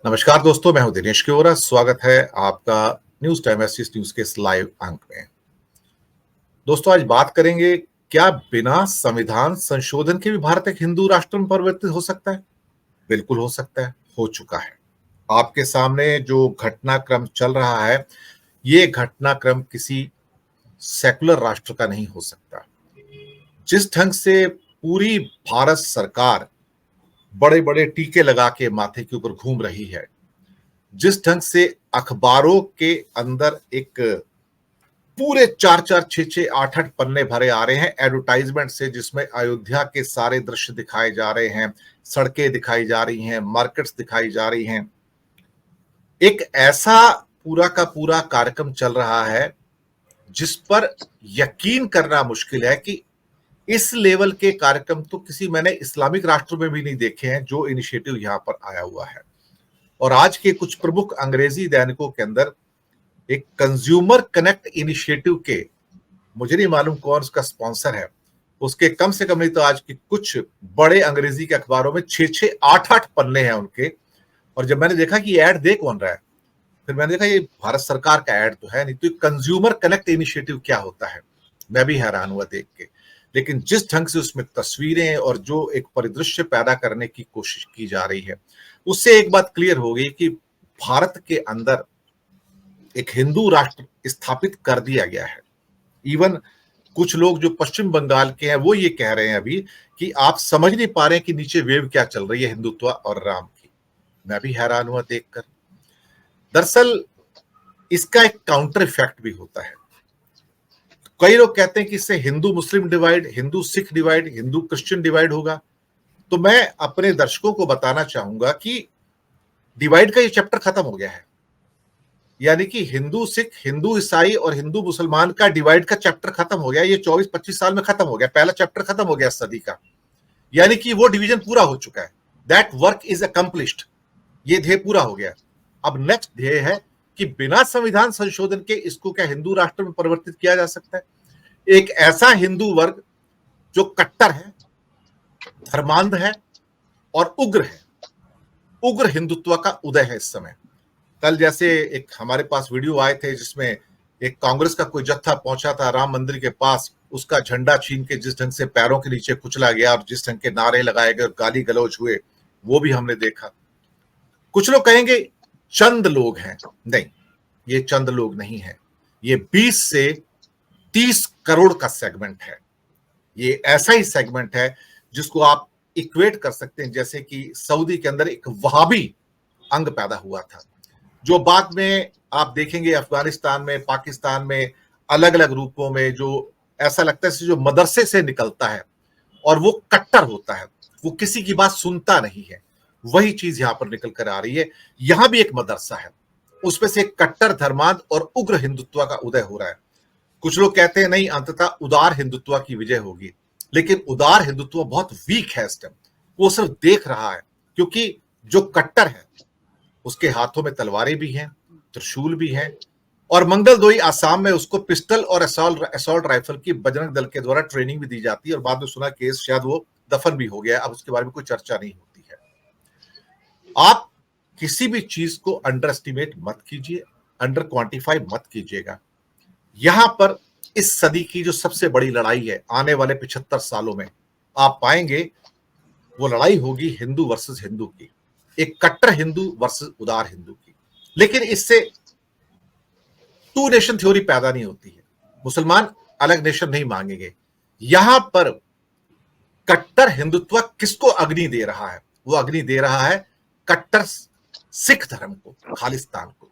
नमस्कार दोस्तों, मैं हूं दिनेश किओरा। स्वागत है आपका न्यूज टाइम एस न्यूज के इस लाइव अंक में। दोस्तों, आज बात करेंगे, क्या बिना संविधान संशोधन के भी भारत एक हिंदू राष्ट्र में परिवर्तित हो सकता है? बिल्कुल हो सकता है, हो चुका है। आपके सामने जो घटनाक्रम चल रहा है, ये घटनाक्रम किसी सेकुलर राष्ट्र का नहीं हो सकता। जिस ढंग से पूरी भारत सरकार बड़े बड़े टीके लगा के माथे के ऊपर घूम रही है, जिस ढंग से अखबारों के अंदर एक पूरे 4-4, 6-6, 8-8 पन्ने भरे आ रहे हैं एडवर्टाइजमेंट से, जिसमें अयोध्या के सारे दृश्य दिखाए जा रहे हैं, सड़कें दिखाई जा रही हैं, मार्केट्स दिखाई जा रही हैं। एक ऐसा पूरा का पूरा कार्यक्रम चल रहा है जिस पर यकीन करना मुश्किल है कि इस लेवल के कार्यक्रम तो किसी मैंने इस्लामिक राष्ट्रों में भी नहीं देखे हैं, जो इनिशिएटिव यहां पर आया हुआ है। और आज के कुछ प्रमुख अंग्रेजी दैनिकों के अंदर एक कंज्यूमर कनेक्ट इनिशिएटिव के, मुझे नहीं मालूम कौन उसका स्पॉन्सर है, उसके कम से कम नहीं तो आज के कुछ बड़े अंग्रेजी के अखबारों में 6-6, 8-8 पन्ने हैं उनके। और जब मैंने देखा कि ऐड दे कौन रहा है, फिर मैंने देखा ये भारत सरकार का ऐड तो है नहीं, तो कंज्यूमर कनेक्ट इनिशिएटिव क्या होता है, मैं भी हैरान हुआ देख के। लेकिन जिस ढंग से उसमें तस्वीरें और जो एक परिदृश्य पैदा करने की कोशिश की जा रही है, उससे एक बात क्लियर हो गई कि भारत के अंदर एक हिंदू राष्ट्र स्थापित कर दिया गया है। इवन कुछ लोग जो पश्चिम बंगाल के हैं, वो ये कह रहे हैं अभी कि आप समझ नहीं पा रहे हैं कि नीचे वेव क्या चल रही है हिंदुत्व और राम की। मैं भी हैरान हुआ देखकर। दरअसल इसका एक काउंटर इफेक्ट भी होता है। कई लोग कहते हैं कि इससे Hindu Muslim divide, Hindu Sikh divide, Hindu Christian divide होगा। तो मैं अपने दर्शकों को बताना चाहूंगा कि डिवाइड का ये चैप्टर खत्म हो गया है। यानी कि हिंदू सिख, हिंदू ईसाई और हिंदू मुसलमान का डिवाइड का चैप्टर खत्म हो गया। ये 24-25 साल में खत्म हो गया। पहला चैप्टर खत्म हो गया इस सदी का। यानी कि वो डिवीजन पूरा हो चुका है। That work is accomplished. ये ध्येय पूरा हो गया। अब नेक्स्ट ध्येय है कि बिना संविधान संशोधन के इसको क्या हिंदू राष्ट्र में परिवर्तित किया जा सकता है? एक ऐसा हिंदू वर्ग जो कट्टर है, धर्मांध है और उग्र है। उग्र हिंदुत्व का उदय है इस समय। कल जैसे एक हमारे पास वीडियो आए थे जिसमें एक कांग्रेस का कोई जत्था पहुंचा था राम मंदिर के पास, उसका झंडा छीन के जिस ढंग से पैरों के नीचे कुचला गया और जिस ढंग के नारे लगाए गए और गाली गलौज हुए, वो भी हमने देखा। कुछ लोग कहेंगे चंद लोग हैं। नहीं, ये चंद लोग नहीं है। ये 20 से 30 करोड़ का सेगमेंट है। ये ऐसा ही सेगमेंट है जिसको आप इक्वेट कर सकते हैं जैसे कि सऊदी के अंदर एक वहाबी अंग पैदा हुआ था, जो बाद में आप देखेंगे अफगानिस्तान में, पाकिस्तान में अलग अलग रूपों में, जो ऐसा लगता है जो मदरसे से निकलता है और वो कट्टर होता है, वो किसी की बात सुनता नहीं है। वही चीज यहां पर निकल कर आ रही है। यहां भी एक मदरसा है, उसमें से एक कट्टर धर्मांध और उग्र हिंदुत्व का उदय हो रहा है। कुछ लोग कहते हैं नहीं, अंततः उदार हिंदुत्व की विजय होगी। लेकिन उदार हिंदुत्व बहुत वीक है इस टाइम। वो सिर्फ देख रहा है, क्योंकि जो कट्टर है उसके हाथों में तलवारें भी हैं, त्रिशूल भी है, और मंगलदोई आसाम में उसको पिस्टल और असॉल्ट राइफल की बजरंग दल के द्वारा ट्रेनिंग भी दी जाती है। और बाद में सुना केस शायद वो दफन भी हो गया, अब उसके बारे में कोई चर्चा नहीं होती है। आप किसी भी चीज को अंडर एस्टिमेट मत कीजिए, अंडर क्वांटिफाई मत कीजिएगा। यहां पर इस सदी की जो सबसे बड़ी लड़ाई है आने वाले 75 सालों में, आप पाएंगे वो लड़ाई होगी हिंदू वर्सेस हिंदू की, एक कट्टर हिंदू वर्सेस उदार हिंदू की। लेकिन इससे टू नेशन थ्योरी पैदा नहीं होती है। मुसलमान अलग नेशन नहीं मांगेंगे। यहां पर कट्टर हिंदुत्व किसको अग्नि दे रहा है? वो अग्नि दे रहा है कट्टर सिख धर्म को, खालिस्तान को।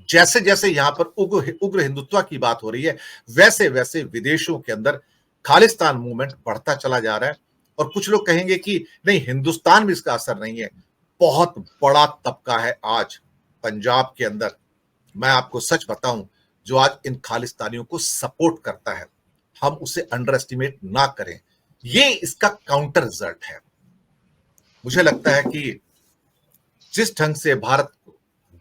जैसे जैसे यहां पर उग्र हिंदुत्व की बात हो रही है, वैसे वैसे विदेशों के अंदर खालिस्तान मूवमेंट बढ़ता चला जा रहा है। और कुछ लोग कहेंगे कि नहीं, हिंदुस्तान में इसका असर नहीं है। बहुत बड़ा तबका है आज पंजाब के अंदर, मैं आपको सच बताऊं, जो आज इन खालिस्तानियों को सपोर्ट करता है। हम उसे अंडर एस्टिमेट ना करें। ये इसका काउंटर रिजल्ट है। मुझे लगता है कि जिस ढंग से भारत को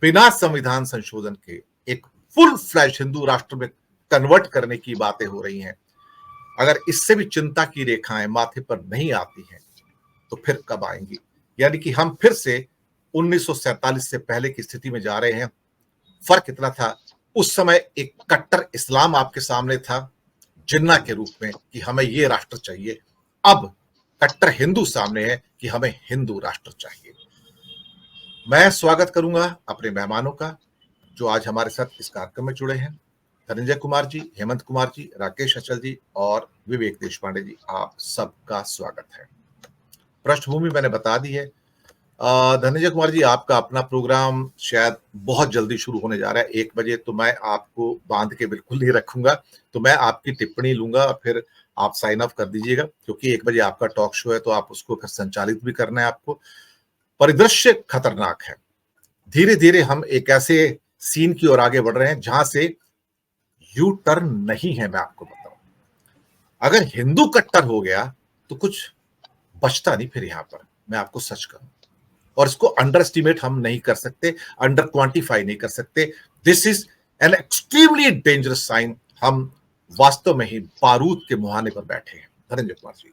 बिना संविधान संशोधन के एक फुल फ्लैश हिंदू राष्ट्र में कन्वर्ट करने की बातें हो रही हैं, अगर इससे भी चिंता की रेखाएं माथे पर नहीं आती हैं, तो फिर कब आएंगी? यानी कि हम फिर से 1947 से पहले की स्थिति में जा रहे हैं। फर्क इतना था, उस समय एक कट्टर इस्लाम आपके सामने था जिन्ना के रूप में कि हमें ये राष्ट्र चाहिए। अब कट्टर हिंदू सामने है कि हमें हिंदू राष्ट्र चाहिए। मैं स्वागत करूंगा अपने मेहमानों का जो आज हमारे साथ इस कार्यक्रम में जुड़े हैं। धनंजय कुमार जी, हेमंत कुमार जी, राकेश अचल जी और विवेक देशपांडे जी, आप सबका स्वागत है। पृष्ठभूमि मैंने बता दी है। धनंजय कुमार जी, आपका अपना प्रोग्राम शायद बहुत जल्दी शुरू होने जा रहा है 1 बजे, तो मैं आपको बांध के बिल्कुल नहीं रखूंगा। तो मैं आपकी टिप्पणी लूंगा, फिर आप साइन अप कर दीजिएगा, क्योंकि 1 बजे आपका टॉक शो है तो आप उसको फिर संचालित भी करना है आपको। परिदृश्य खतरनाक है। धीरे धीरे हम एक ऐसे सीन की ओर आगे बढ़ रहे हैं जहां से यू टर्न नहीं है। मैं आपको बताऊं, अगर हिंदू कट्टर हो गया तो कुछ बचता नहीं फिर यहां पर। मैं आपको सच कहूं, और इसको अंडर एस्टिमेट हम नहीं कर सकते, अंडर क्वांटिफाई नहीं कर सकते। This is an extremely dangerous sign. हम वास्तव में ही बारूद के मुहाने पर बैठे हैं। धनंजय कुमार जी,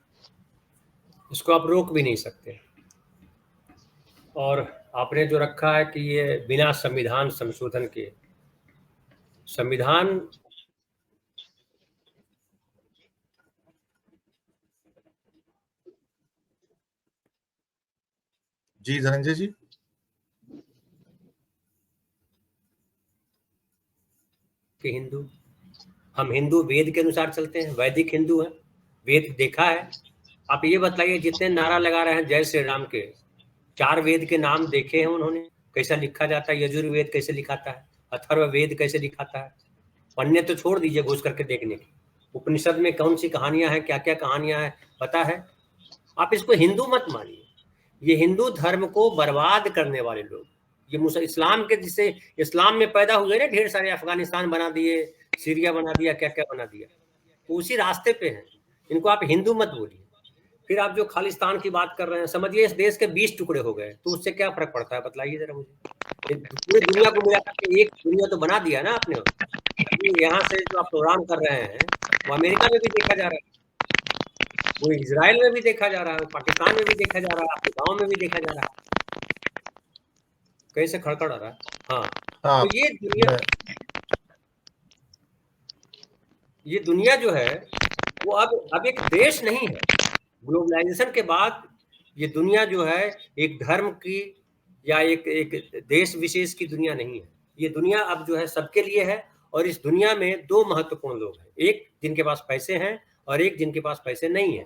इसको आप रोक भी नहीं सकते। और आपने जो रखा है कि ये बिना संविधान संशोधन के, संविधान जी धनंजय जी, के हिंदू, हम हिंदू वेद के अनुसार चलते हैं, वैदिक हिंदू हैं, वेद देखा है। आप ये बताइए, जितने नारा लगा रहे हैं जय श्री राम के, 4 वेद के नाम देखे हैं उन्होंने? कैसा लिखा जाता है? यजुर्वेद कैसे लिखाता है? अथर्ववेद कैसे लिखाता है? पढ़ने तो छोड़ दीजिए, घुस करके देखने की। उपनिषद में कौन सी कहानियां हैं, क्या क्या कहानियां हैं पता है? आप इसको हिंदू मत मानिए। ये हिंदू धर्म को बर्बाद करने वाले लोग, ये इस्लाम के, जिसे इस्लाम में पैदा हुए ना, ढेर सारे अफगानिस्तान बना दिए, सीरिया बना दिया, क्या क्या बना दिया, तो उसी रास्ते पे हैं। इनको आप हिंदू मत बोलिए। फिर आप जो खालिस्तान की बात कर रहे हैं, समझिए इस देश के 20 टुकड़े हो गए, तो उससे क्या फर्क पड़ता है? बताइए जरा मुझे। पूरी दुनिया को मिला के एक दुनिया तो बना दिया ना आपने। यहाँ से जो आप प्रोग्राम कर रहे हैं वो अमेरिका में भी देखा जा रहा है, वो इजराइल में भी देखा जा रहा है, पाकिस्तान में भी देखा जा रहा है, आपके गांव में भी देखा जा रहा है। कैसे खड़खड़ आ रहा है? हाँ, हाँ, तो ये दुनिया जो है वो अब एक देश नहीं है। ग्लोबलाइजेशन के बाद ये दुनिया जो है एक धर्म की या एक देश विशेष की दुनिया नहीं है। ये दुनिया अब जो है सबके लिए है। और इस दुनिया में 2 महत्वपूर्ण लोग हैं, एक जिनके पास पैसे हैं और एक जिनके पास पैसे नहीं है।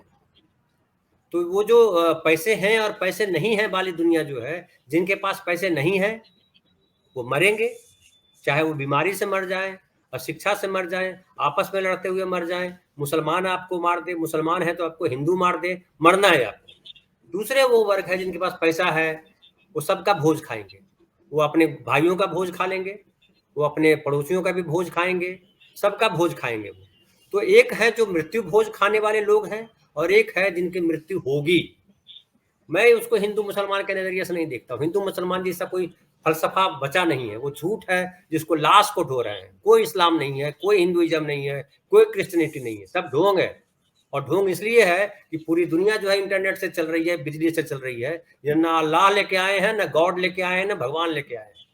तो वो जो पैसे हैं और पैसे नहीं है वाली दुनिया जो है, जिनके पास पैसे नहीं है वो मरेंगे, चाहे वो बीमारी से मर जाए, अशिक्षा से मर जाए, आपस में लड़ते हुए मर जाए, मुसलमान आपको मार दे, मुसलमान है तो आपको हिंदू मार दे, मरना है आपको। दूसरे वो वर्ग है जिनके पास पैसा है, वो सबका भोज खाएंगे। वो अपने भाइयों का भोज खा लेंगे, वो अपने पड़ोसियों का भी भोज खाएंगे, सबका भोज खाएंगे वो। तो एक है जो मृत्यु भोज खाने वाले लोग हैं और एक है जिनकी मृत्यु होगी। मैं उसको हिंदू मुसलमान के नजरिए से नहीं देखता हूँ। हिंदू मुसलमान जैसा कोई फलसफा बचा नहीं है, वो झूठ है जिसको लाश को ढो रहे हैं। कोई इस्लाम नहीं है, कोई हिंदुइज्म नहीं है, कोई क्रिश्चियनिटी नहीं है, सब ढोंग है। और ढोंग इसलिए है कि पूरी दुनिया जो है इंटरनेट से चल रही है, बिजली से चल रही है। ये ना अल्लाह लेके आए हैं, ना गॉड लेके आए हैं, ना भगवान लेके आए हैं।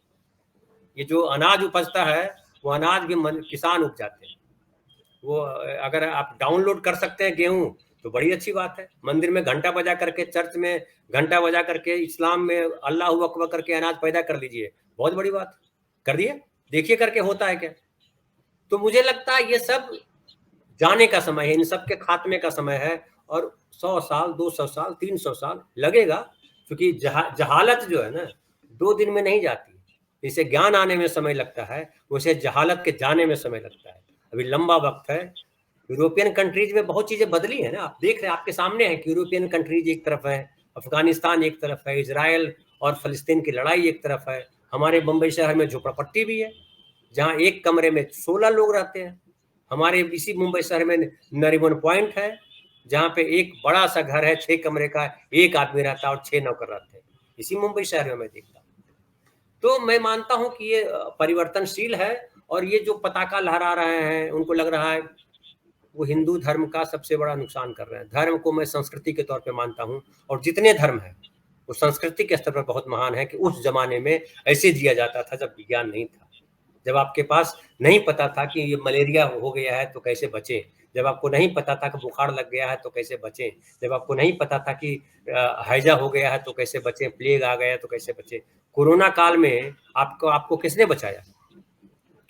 ये जो अनाज उपजता है वो अनाज भी किसान उपजाते हैं। वो अगर आप डाउनलोड कर सकते हैं गेहूं तो बड़ी अच्छी बात है। मंदिर में घंटा बजा करके, चर्च में घंटा बजा करके, इस्लाम में अल्लाह अकबर करके अनाज पैदा कर लीजिए, बहुत बड़ी बात कर दिए। देखिए करके होता है क्या। तो मुझे लगता है ये सब जाने का समय है, इन सब के खात्मे का समय है। और 100 साल, 200 साल, 300 साल लगेगा, क्योंकि जहालत जो है ना 2 दिन में नहीं जाती। जैसे ज्ञान आने में समय लगता है, वैसे जहालत के जाने में समय लगता है। अभी लंबा वक्त है। यूरोपियन कंट्रीज में बहुत चीजें बदली है ना, आप देख रहे हैं, आपके सामने है कि यूरोपियन कंट्रीज एक तरफ है, अफगानिस्तान एक तरफ है, इजराइल और फलस्तीन की लड़ाई एक तरफ है। हमारे मुंबई शहर में झोपड़पट्टी भी है, जहाँ एक कमरे में 16 लोग रहते हैं। हमारे इसी मुंबई शहर में नरीमन पॉइंट है, जहाँ पे एक बड़ा सा घर है, 6 कमरे का, एक आदमी रहता है और 6 नौकर रहते हैं। इसी मुंबई शहर में मैं देखता हूँ। तो मैं मानता हूँ कि ये परिवर्तनशील है। और ये जो पताका लहरा रहे हैं, उनको लग रहा है वो हिंदू धर्म का सबसे बड़ा नुकसान कर रहे हैं। धर्म को मैं संस्कृति के तौर पे मानता हूँ, और जितने धर्म हैं वो संस्कृति के स्तर पर बहुत महान है कि उस जमाने में ऐसे जिया जाता था जब विज्ञान नहीं था, जब आपके पास नहीं पता था कि ये मलेरिया हो गया है तो कैसे बचें, जब आपको नहीं पता था कि बुखार लग गया है तो कैसे बचें, जब आपको नहीं पता था कि हैजा हो गया है तो कैसे बचें, प्लेग आ गया है तो कैसे बचें। कोरोना काल में आपको किसने बचाया?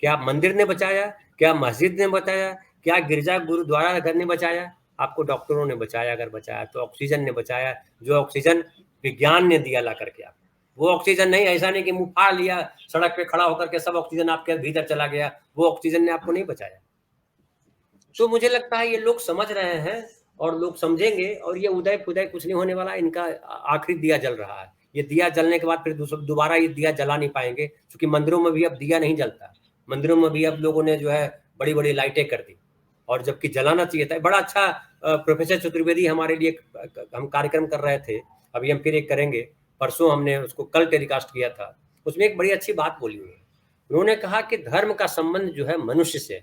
क्या मंदिर ने बचाया? क्या मस्जिद ने बचाया? क्या गिरजा गुरुद्वारा घर ने बचाया? आपको डॉक्टरों ने बचाया, अगर बचाया तो ऑक्सीजन ने बचाया, जो ऑक्सीजन विज्ञान ने दिया ला करके आप। वो ऑक्सीजन नहीं, ऐसा नहीं कि मुंह फाड़ लिया, सड़क पे खड़ा होकर के सब ऑक्सीजन आपके भीतर चला गया, वो ऑक्सीजन ने आपको नहीं बचाया। तो मुझे लगता है ये लोग समझ रहे हैं और लोग समझेंगे, और ये उदय फुदय कुछ नहीं होने वाला, इनका आखिरी दिया जल रहा है। ये दिया जलने के बाद फिर दोबारा ये दिया जला नहीं पाएंगे, क्योंकि मंदिरों में भी अब दिया नहीं जलता। मंदिरों में भी अब लोगों ने जो है बड़ी बड़ी लाइटें कर दी, और जबकि जलाना चाहिए था। बड़ा अच्छा प्रोफेसर चतुर्वेदी हमारे लिए हम कार्यक्रम कर रहे थे, अभी हम फिर एक करेंगे, परसों हमने उसको कल टेलीकास्ट किया था। उसमें एक बड़ी अच्छी बात बोली उन्होंने कहा कि धर्म का संबंध जो है मनुष्य से,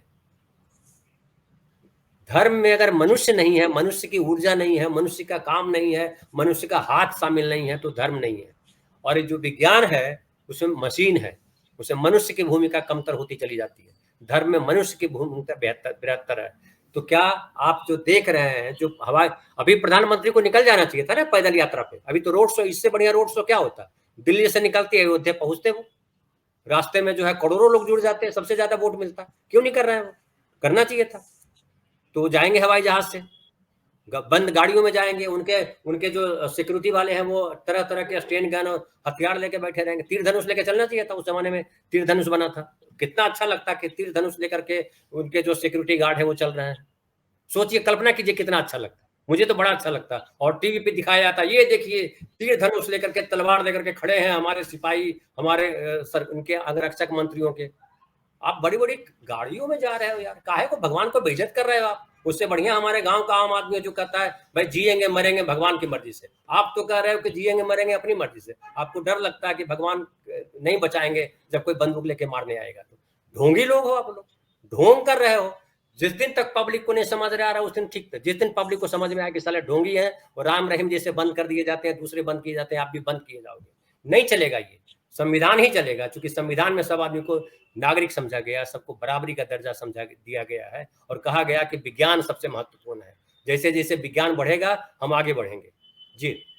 धर्म में अगर मनुष्य नहीं है, मनुष्य की ऊर्जा नहीं है, मनुष्य का काम नहीं है, मनुष्य का हाथ शामिल नहीं है, तो धर्म नहीं है। और ये जो विज्ञान है उसमें मशीन है, उसमें मनुष्य की भूमिका कमतर होती चली जाती है। धर्म में मनुष्य की भूमिका बेहतर है। तो क्या आप जो देख रहे हैं, जो हवा, अभी प्रधानमंत्री को निकल जाना चाहिए था ना पैदल यात्रा पे। अभी तो रोड शो, इससे बढ़िया रोड शो क्या होता? दिल्ली से निकलती है, अयोध्या पहुंचते, वो रास्ते में जो है करोड़ों लोग जुड़ जाते हैं, सबसे ज्यादा वोट मिलता। क्यों नहीं कर रहे हैं? वो करना चाहिए था। तो जाएंगे हवाई जहाज से, बंद गाड़ियों में जाएंगे, उनके उनके जो सिक्योरिटी वाले हैं वो तरह तरह के स्टेन गन और हथियार लेके बैठे रहेंगे। तीर धनुष लेके चलना चाहिए था, उस जमाने में तीर धनुष बना था। कितना अच्छा लगता कि तीर धनुष लेकर के उनके जो सिक्योरिटी गार्ड है वो चल रहे हैं। सोचिए, कल्पना कीजिए कितना अच्छा लगता। मुझे तो बड़ा अच्छा लगता। और टीवी पे दिखाया जाता, ये देखिए तीर धनुष लेकर के, तलवार लेकर के खड़े हैं हमारे सिपाही, हमारे उनके अंगरक्षक मंत्रियों के। आप बड़ी बड़ी गाड़ियों में जा रहे हो यार, काहे को भगवान को बेइज्जत कर रहे हो आप? उससे बढ़िया हमारे गांव का आम आदमी जो कहता है भाई जिएंगे मरेंगे भगवान की मर्जी से। आप तो कह रहे हो कि जिएंगे मरेंगे अपनी मर्जी से। आपको डर लगता है कि भगवान नहीं बचाएंगे जब कोई बंदूक लेके मारने आएगा तो। ढोंगी लोग हो आप लोग, ढोंग कर रहे हो। जिस दिन तक पब्लिक को नहीं समझ में आ रहा उस दिन ठीक था, जिस दिन पब्लिक को समझ में आया कि साले ढोंगी है और राम रहीम जैसे बंद कर दिए जाते हैं, दूसरे बंद किए जाते हैं, आप भी बंद किए जाओगे। नहीं चलेगा, ये संविधान ही चलेगा, क्योंकि संविधान में सब आदमी को नागरिक समझा गया, सबको बराबरी का दर्जा समझा दिया गया है, और कहा गया कि विज्ञान सबसे महत्वपूर्ण है। जैसे जैसे विज्ञान बढ़ेगा हम आगे बढ़ेंगे। जी।